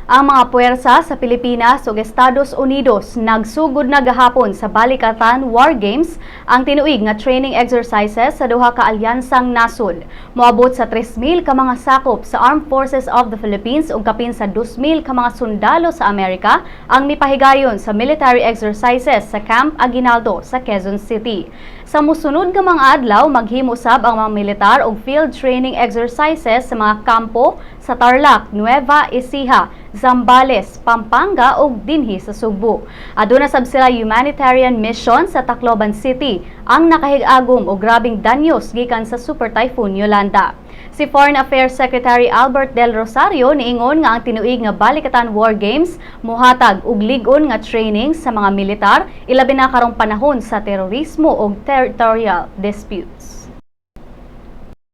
Ang mga puwersa sa Pilipinas ug Estados Unidos nagsugod na gahapon sa Balikatan War Games ang tinuig nga training exercises sa duha ka alyansang nasod. Moabot sa 3,000 ka mga sakop sa Armed Forces of the Philippines ug kapin sa 2,000 ka mga sundalo sa Amerika ang mipahigayon sa military exercises sa Camp Aguinaldo sa Quezon City. Sa mosunod nga mga adlaw, maghimo sab ang mga militar og field training exercises sa mga kampo sa Tarlac, Nueva Ecija, Zambales, Pampanga ug dinhi sa Sugbo. Aduna sab sila humanitarian mission sa Tacloban City ang nakahig-agom og grabing danyos gikan sa Super Typhoon Yolanda. Si Foreign Affairs Secretary Albert Del Rosario niingon nga ang tinuig nga Balikatan War Games mohatag og lig-on nga training sa mga militar ilabi na karong panahon sa terorismo ug territorial disputes.